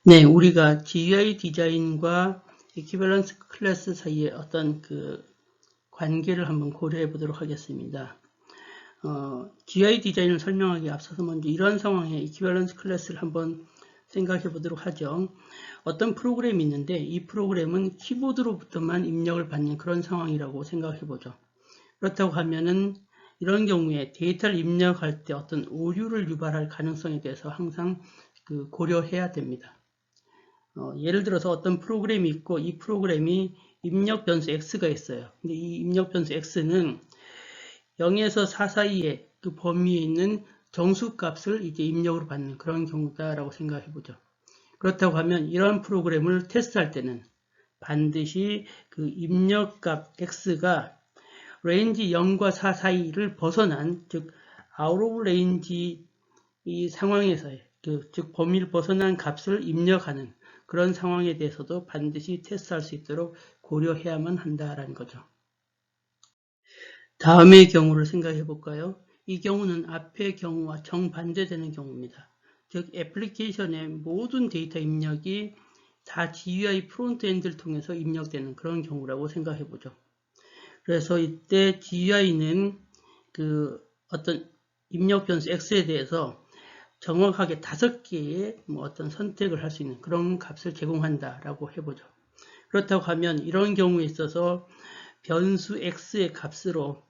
네, 우리가 GUI 디자인과 이퀴밸런스 클래스 사이의 어떤 관계를 한번 고려해 보도록 하겠습니다. GUI 디자인을 설명하기에 앞서서 먼저 이런 상황에 이퀴밸런스 클래스를 한번 생각해 보도록 하죠. 어떤 프로그램이 있는데 이 프로그램은 키보드로부터만 입력을 받는 그런 상황이라고 생각해 보죠. 그렇다고 하면은 이런 경우에 데이터를 입력할 때 어떤 오류를 유발할 가능성에 대해서 항상 고려해야 됩니다. 예를 들어서 어떤 프로그램이 있고 이 프로그램이 입력 변수 x가 있어요. 근데 이 입력 변수 x는 0에서 4 사이의 그 범위에 있는 정수 값을 이제 입력으로 받는 그런 경우다라고 생각해 보죠. 그렇다고 하면 이런 프로그램을 테스트할 때는 반드시 그 입력값 x가 레인지 0과 4 사이를 벗어난, 즉 out of range 이 상황에서의 즉 범위를 벗어난 값을 입력하는 그런 상황에 대해서도 반드시 테스트할 수 있도록 고려해야만 한다라는 거죠. 다음의 경우를 생각해 볼까요? 이 경우는 앞의 경우와 정반대되는 경우입니다. 즉 애플리케이션의 모든 데이터 입력이 다 GUI 프론트엔드를 통해서 입력되는 그런 경우라고 생각해 보죠. 그래서 이때 GUI는 어떤 입력 변수 X에 대해서 정확하게 5개의 어떤 선택을 할 수 있는 그런 값을 제공한다라고 해보죠. 그렇다고 하면 이런 경우에 있어서 변수 x의 값으로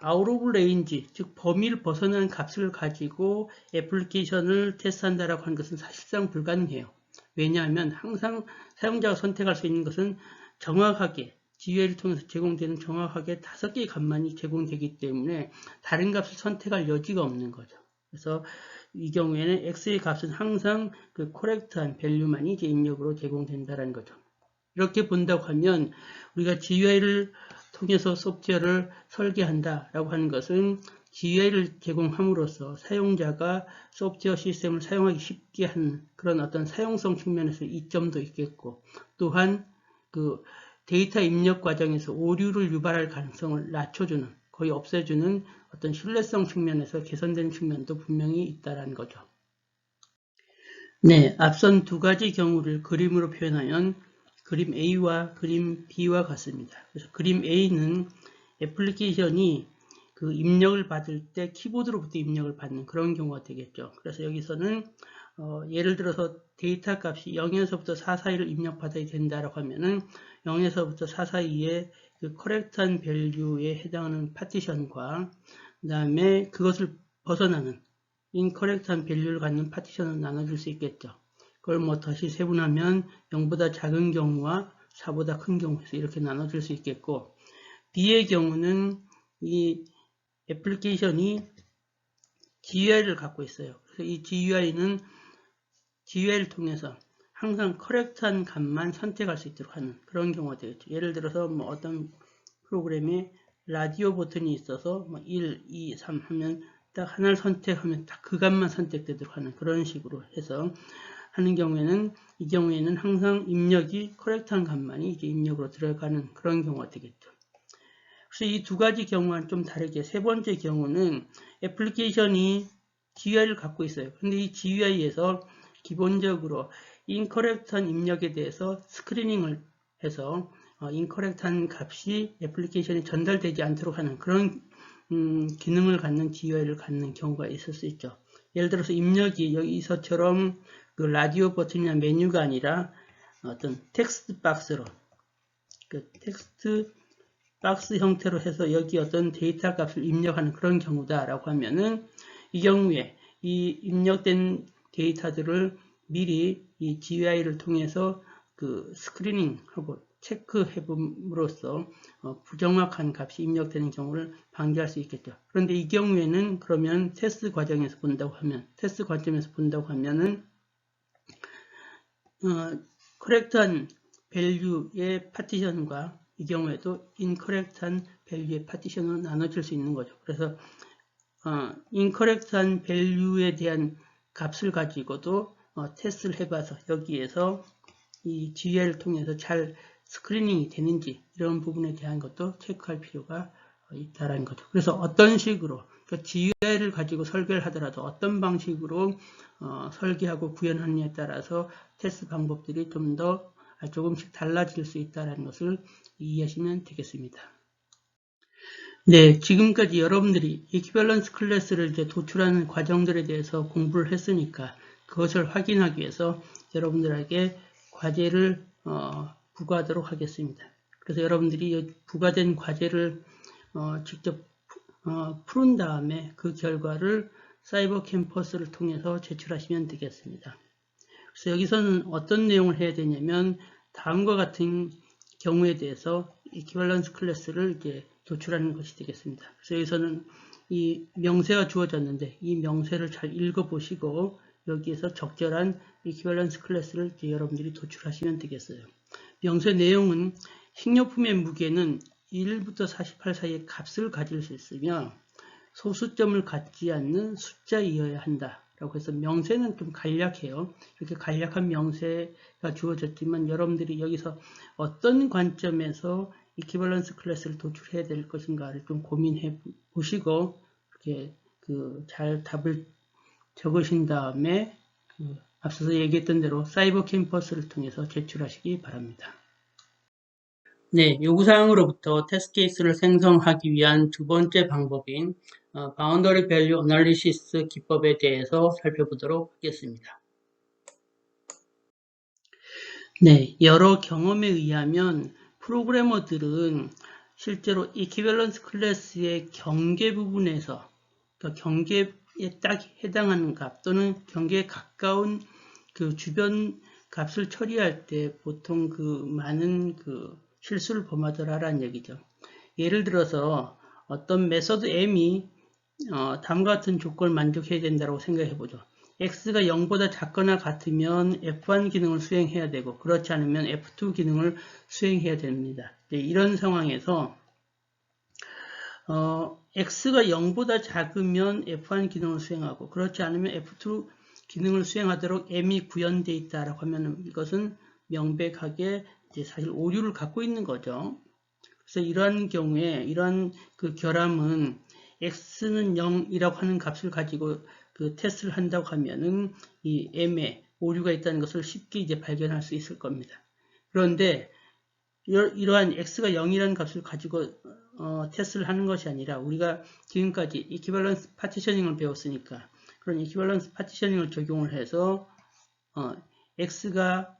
out of range, 즉 범위를 벗어난 값을 가지고 애플리케이션을 테스트한다라고 하는 것은 사실상 불가능해요. 왜냐하면 항상 사용자가 선택할 수 있는 것은 정확하게 GUI를 통해서 제공되는 정확하게 5개의 값만이 제공되기 때문에 다른 값을 선택할 여지가 없는 거죠. 그래서 이 경우에는 x의 값은 항상 그 코렉트한 밸류만이 이제 입력으로 제공된다는 거죠. 이렇게 본다고 하면 우리가 GUI를 통해서 소프트웨어를 설계한다라고 하는 것은 GUI를 제공함으로써 사용자가 소프트웨어 시스템을 사용하기 쉽게 하는 그런 어떤 사용성 측면에서 이점도 있겠고, 또한 그 데이터 입력 과정에서 오류를 유발할 가능성을 낮춰주는, 거의 없애주는 어떤 신뢰성 측면에서 개선된 측면도 분명히 있다는 거죠. 네, 앞선 두 가지 경우를 그림으로 표현하면 그림 A와 그림 B와 같습니다. 그래서 그림 A는 애플리케이션이 그 입력을 받을 때 키보드로부터 입력을 받는 그런 경우가 되겠죠. 그래서 여기서는 예를 들어서 데이터 값이 0에서부터 4 사이를 입력받아야 된다라고 하면은 0에서부터 4 사이에 그 커렉트한 밸류에 해당하는 파티션과 그 다음에 그것을 벗어나는 인커렉트한 밸류를 갖는 파티션을 나눠줄 수 있겠죠. 그걸 다시 세분하면 0보다 작은 경우와 4보다 큰 경우에서 이렇게 나눠줄 수 있겠고, B의 경우는 이 애플리케이션이 GUI를 갖고 있어요. 그래서 이 GUI는 GUI를 통해서 항상 커렉트한 값만 선택할 수 있도록 하는 그런 경우가 되겠죠. 예를 들어서 어떤 프로그램에 라디오 버튼이 있어서 1, 2, 3 하면 딱 하나를 선택하면 딱 그 값만 선택되도록 하는 그런 식으로 해서 하는 경우에는 이 경우에는 항상 입력이 커렉트한 값만이 이제 입력으로 들어가는 그런 경우가 되겠죠. 그래서 이 두 가지 경우와는 좀 다르게 세 번째 경우는 애플리케이션이 GUI를 갖고 있어요. 근데 이 GUI에서 기본적으로 인커렉트한 입력에 대해서 스크리닝을 해서 인커렉트한 값이 애플리케이션에 전달되지 않도록 하는 그런 기능을 갖는 GUI를 갖는 경우가 있을 수 있죠. 예를 들어서 입력이 여기서처럼 그 라디오 버튼이나 메뉴가 아니라 어떤 텍스트 박스로 그 텍스트 박스 형태로 해서 여기 어떤 데이터 값을 입력하는 그런 경우다라고 하면은 이 경우에 이 입력된 데이터들을 미리 이 GUI를 통해서 그 스크리닝하고 체크해봄으로써 부정확한 값이 입력되는 경우를 방지할 수 있겠죠. 그런데 이 경우에는 그러면 테스트 과정에서 본다고 하면, 테스트 관점에서 본다고 하면은 커렉트한 밸류의 파티션과 이 경우에도 인커렉트한 밸류의 파티션으로 나눠질 수 있는 거죠. 그래서 인커렉트한 밸류에 대한 값을 가지고도 테스트를 해봐서 여기에서 이 GUI를 통해서 잘 스크리닝이 되는지 이런 부분에 대한 것도 체크할 필요가 있다는 거죠. 그래서 어떤 식으로 그러니까 GUI를 가지고 설계를 하더라도 어떤 방식으로 설계하고 구현하느냐에 따라서 테스트 방법들이 조금씩 달라질 수 있다는 것을 이해하시면 되겠습니다. 네, 지금까지 여러분들이 이퀴밸런스 클래스를 이제 도출하는 과정들에 대해서 공부를 했으니까 그것을 확인하기 위해서 여러분들에게 과제를 부과하도록 하겠습니다. 그래서 여러분들이 부과된 과제를 직접 푸른 다음에 그 결과를 사이버 캠퍼스를 통해서 제출하시면 되겠습니다. 그래서 여기서는 어떤 내용을 해야 되냐면 다음과 같은 경우에 대해서 이퀴밸런스 클래스를 이제 도출하는 것이 되겠습니다. 그래서 여기서는 이 명세가 주어졌는데 이 명세를 잘 읽어보시고 여기에서 적절한 이퀴밸런스 클래스를 이제 여러분들이 도출하시면 되겠어요. 명세 내용은 식료품의 무게는 1부터 48 사이의 값을 가질 수 있으며 소수점을 갖지 않는 숫자이어야 한다. 라고 해서 명세는 좀 간략해요. 이렇게 간략한 명세가 주어졌지만 여러분들이 여기서 어떤 관점에서 이퀴밸런스 클래스를 도출해야 될 것인가를 좀 고민해 보시고 이렇게 잘 답을 적으신 다음에 앞서서 얘기했던 대로 사이버 캠퍼스를 통해서 제출하시기 바랍니다. 네, 요구사항으로부터 테스트 케이스를 생성하기 위한 두 번째 방법인 바운더리 밸류 어널리시스 기법에 대해서 살펴보도록 하겠습니다. 네, 여러 경험에 의하면 프로그래머들은 실제로 이퀴밸런스 클래스의 경계 부분에서 그러니까 경계에 딱 해당하는 값 또는 경계에 가까운 그 주변 값을 처리할 때 보통 많은 실수를 범하더라라는 얘기죠. 예를 들어서 어떤 메서드 m이 다음과 같은 조건을 만족해야 된다고 생각해 보죠. x가 0보다 작거나 같으면 f1 기능을 수행해야 되고 그렇지 않으면 f2 기능을 수행해야 됩니다. 이런 상황에서 x가 0보다 작으면 f1 기능을 수행하고 그렇지 않으면 f2 기능을 수행하도록 m이 구현되어 있다라고 하면 이것은 명백하게 이제 사실 오류를 갖고 있는 거죠. 그래서 이러한 경우에 이러한 결함은 x는 0이라고 하는 값을 가지고 테스트를 한다고 하면은 이 m에 오류가 있다는 것을 쉽게 이제 발견할 수 있을 겁니다. 그런데 이러한 x가 0이라는 값을 가지고 테스트를 하는 것이 아니라 우리가 지금까지 이퀴밸런스 파티셔닝을 배웠으니까 그런 이퀴밸런스 파티셔닝을 적용을 해서 x가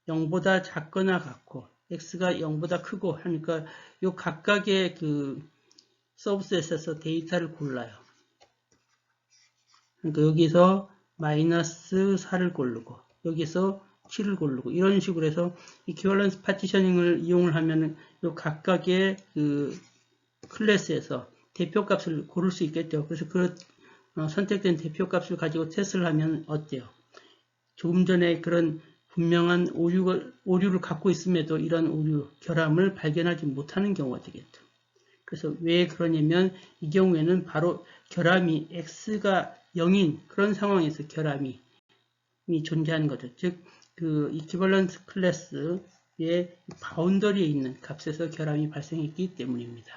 0보다 작거나 같고 x가 0보다 크고 하니까 이 각각의 서브셋에서 데이터를 골라요. 그러니까 여기서 마이너스 4를 고르고 여기서 7을 고르고 이런 식으로 해서 이퀴밸런스 파티셔닝을 이용을 하면 이 각각의 클래스에서 대표값을 고를 수 있겠죠. 그래서 선택된 대표값을 가지고 테스트를 하면 어때요? 조금 전에 그런 분명한 오류를 갖고 있음에도 이런 오류, 결함을 발견하지 못하는 경우가 되겠죠. 그래서 왜 그러냐면 이 경우에는 바로 결함이 x가 0인 그런 상황에서 결함이 존재하는 거죠. 즉, 이퀴밸런스 클래스의 바운더리에 있는 값에서 결함이 발생했기 때문입니다.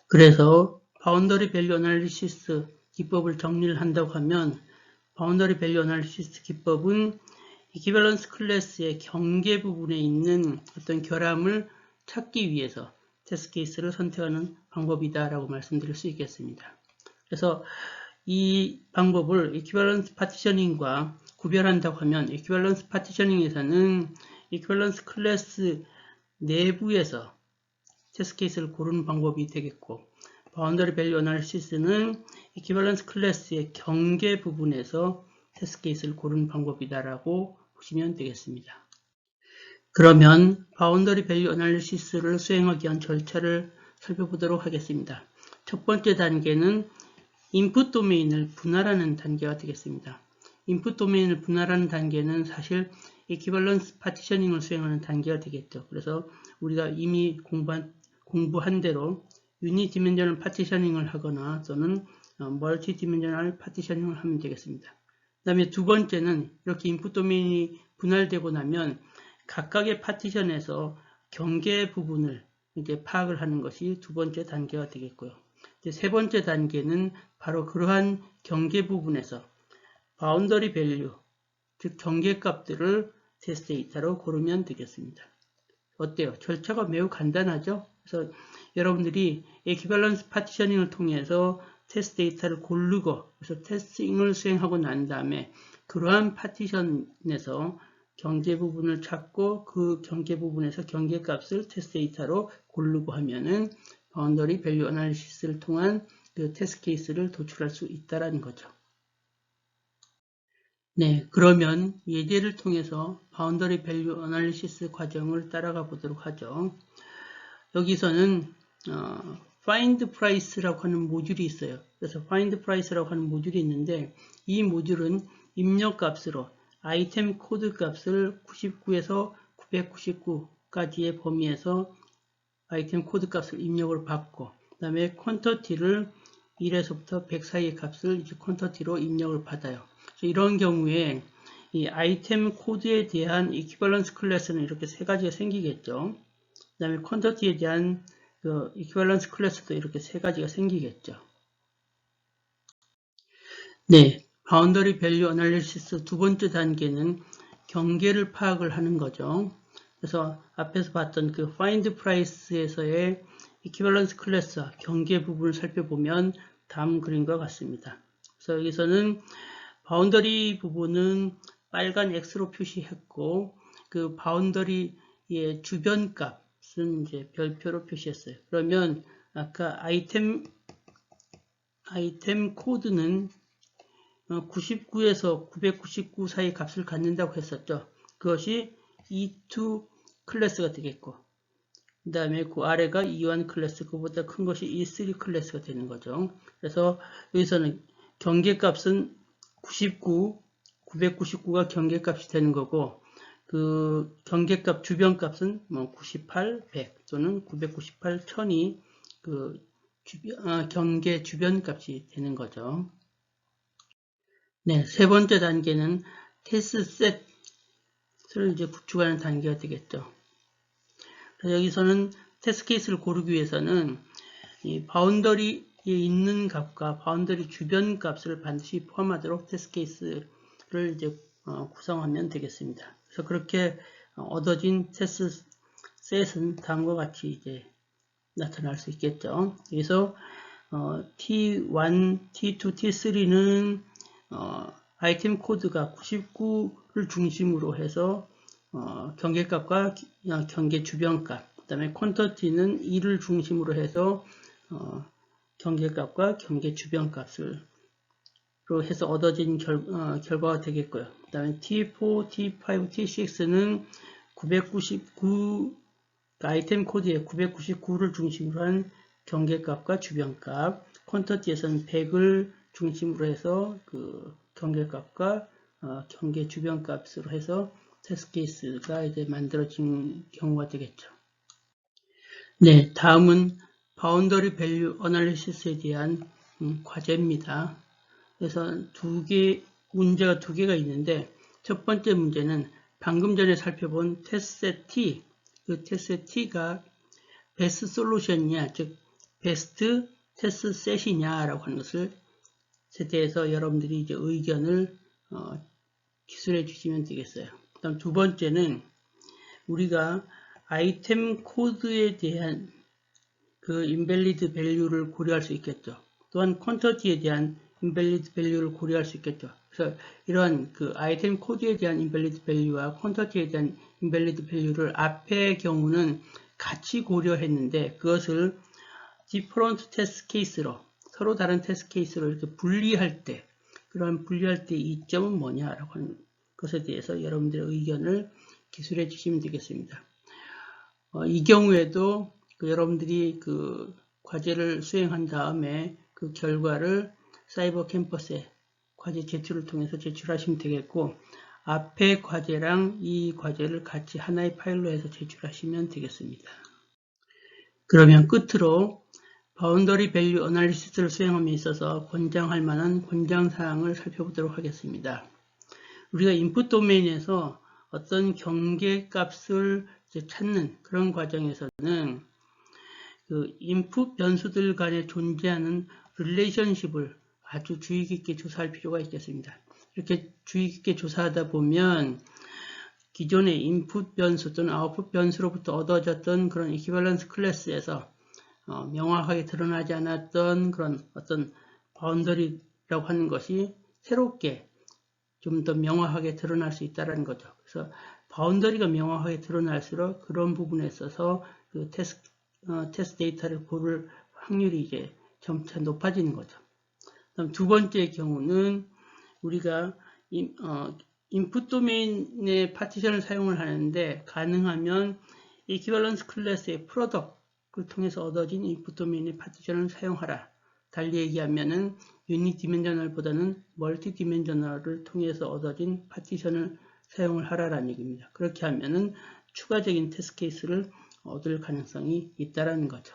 그래서 바운더리 밸류 어널리시스 기법을 정리를 한다고 하면 바운더리 밸류 어널리시스 기법은 이퀴밸런스 클래스의 경계 부분에 있는 어떤 결함을 찾기 위해서 테스트 케이스를 선택하는 방법이다라고 말씀드릴 수 있겠습니다. 그래서 이 방법을 이퀴밸런스 파티셔닝과 구별한다고 하면 이퀴밸런스 파티셔닝에서는 이퀴밸런스 클래스 내부에서 테스트 케이스를 고르는 방법이 되겠고 바운더리 밸류 어널리시스는 이퀴밸런스 클래스의 경계 부분에서 테스트 케이스를 고르는 방법이다라고 보시면 되겠습니다. 그러면 바운더리 밸류 어널리시스를 수행하기 위한 절차를 살펴보도록 하겠습니다. 첫 번째 단계는 인풋 도메인을 분할하는 단계가 되겠습니다. 인풋 도메인을 분할하는 단계는 사실 이퀴밸런스 파티셔닝을 수행하는 단계가 되겠죠. 그래서 우리가 이미 공부한 대로 유니 디멘셔널 파티셔닝을 하거나 또는 멀티 디멘셔널 파티셔닝을 하면 되겠습니다. 그 다음에 두 번째는 이렇게 인풋 도메인이 분할되고 나면 각각의 파티션에서 경계 부분을 이제 파악을 하는 것이 두 번째 단계가 되겠고요. 이제 세 번째 단계는 바로 그러한 경계 부분에서 바운더리 밸류, 즉 경계값들을 테스트 데이터로 고르면 되겠습니다. 어때요? 절차가 매우 간단하죠? 그래서 여러분들이 에퀴밸런스 파티셔닝을 통해서 테스트 데이터를 고르고 그래서 테스팅을 수행하고 난 다음에 그러한 파티션에서 경계 부분을 찾고 그 경계 부분에서 경계값을 테스트 데이터로 고르고 하면은 바운더리 밸류 어널리시스를 통한 그 테스트 케이스를 도출할 수 있다라는 거죠. 네, 그러면 예제를 통해서 바운더리 밸류 어널리시스 과정을 따라가 보도록 하죠. 여기서는 find price라고 하는 모듈이 있어요. 그래서 find price라고 하는 모듈이 있는데 이 모듈은 입력값으로 아이템 코드 값을 99에서 999까지의 범위에서 아이템 코드 값을 입력을 받고 그 다음에 퀀터티를 1에서부터 100 사이의 값을 이제 퀀터티로 입력을 받아요. 이런 경우에 이 아이템 코드에 대한 이퀴밸런스 클래스는 이렇게 세 가지가 생기겠죠. 그 다음에 퀀터티에 대한 그 이퀴밸런스 클래스도 이렇게 세 가지가 생기겠죠. 네, 바운더리 밸류 어널리시스 두 번째 단계는 경계를 파악을 하는 거죠. 그래서 앞에서 봤던 그 find price에서의 이퀴밸런스 클래스와 경계 부분을 살펴보면 다음 그림과 같습니다. 그래서 여기서는 바운더리 부분은 빨간 X로 표시했고 그 바운더리의 주변 값은 이제 별표로 표시했어요. 그러면 아까 아이템 코드는 99에서 999 사이 값을 갖는다고 했었죠. 그것이 E2 클래스가 되겠고 그 다음에 그 아래가 E1 클래스, 그보다 큰 것이 E3 클래스가 되는 거죠. 그래서 여기서는 경계값은 99, 999가 경계값이 되는 거고 그 경계값 주변값은 뭐 98, 100 또는 998, 1000이 그 경계 주변값이 되는 거죠. 네, 세 번째 단계는 테스트 셋을 이제 구축하는 단계가 되겠죠. 그래서 여기서는 테스트 케이스를 고르기 위해서는 이 바운더리에 있는 값과 바운더리 주변 값을 반드시 포함하도록 테스트 케이스를 이제 구성하면 되겠습니다. 그래서 그렇게 얻어진 테스트 셋은 다음과 같이 이제 나타날 수 있겠죠. 여기서 T1, T2, T3는 아이템 코드가 99를 중심으로 해서 경계값과 경계 주변값, 그 다음에 퀀터티는 2를 중심으로 해서 경계값과 경계 주변값을 해서 얻어진 결과가 되겠고요. 그 다음에 T4, T5, T6는 999 아이템 코드의 999를 중심으로 한 경계값과 주변값, 퀀터티에서는 100을 중심으로 해서 그 경계값과 경계 주변값으로 해서 테스트 케이스가 이제 만들어진 경우가 되겠죠. 네, 다음은 바운더리 밸류 어널리시스에 대한 과제입니다. 그래서 문제가 두 개가 있는데 첫 번째 문제는 방금 전에 살펴본 테스트 T, 그 테스트 T가 베스트 솔루션이냐, 즉 베스트 테스트 셋이냐라고 하는 것을 대해서 여러분들이 이제 의견을 기술해 주시면 되겠어요. 그다음 두 번째는 우리가 아이템 코드에 대한 그 인밸리드 밸류를 고려할 수 있겠죠. 또한 퀀터티에 대한 인밸리드 밸류를 고려할 수 있겠죠. 그래서 이러한 그 아이템 코드에 대한 인밸리드 밸류와 퀀터티에 대한 인밸리드 밸류를 앞의 경우는 같이 고려했는데 그것을 디퍼런트 테스트 케이스로 서로 다른 테스트 케이스로 이렇게 분리할 때 그런 분리할 때 이점은 뭐냐라고 하는 것에 대해서 여러분들의 의견을 기술해 주시면 되겠습니다. 이 경우에도 여러분들이 그 과제를 수행한 다음에 그 결과를 사이버 캠퍼스에 과제 제출을 통해서 제출하시면 되겠고 앞에 과제랑 이 과제를 같이 하나의 파일로 해서 제출하시면 되겠습니다. 그러면 끝으로 바운더리 밸류 어널리시스를 수행함에 있어서 권장할 만한 권장사항을 살펴보도록 하겠습니다. 우리가 인풋 도메인에서 어떤 경계값을 찾는 그런 과정에서는 그 인풋 변수들 간에 존재하는 릴레이션십을 아주 주의 깊게 조사할 필요가 있겠습니다. 이렇게 주의 깊게 조사하다 보면 기존의 인풋 변수 또는 아웃풋 변수로부터 얻어졌던 그런 이퀴밸런스 클래스에서 명확하게 드러나지 않았던 그런 어떤 바운더리라고 하는 것이 새롭게 좀 더 명확하게 드러날 수 있다는 거죠. 그래서 바운더리가 명확하게 드러날수록 그런 부분에 있어서 그 테스트 데이터를 고를 확률이 이제 점차 높아지는 거죠. 그다음 두 번째 경우는 우리가 인풋 도메인의 파티션을 사용을 하는데 가능하면 이퀴밸런스 클래스의 프로덕트를 통해서 얻어진 인풋 도메인의 파티션을 사용하라. 달리 얘기하면은 유니 디멘셔널보다는 멀티 디멘셔널을 통해서 얻어진 파티션을 사용을 하라라는 얘기입니다. 그렇게 하면은 추가적인 테스트 케이스를 얻을 가능성이 있다라는 거죠.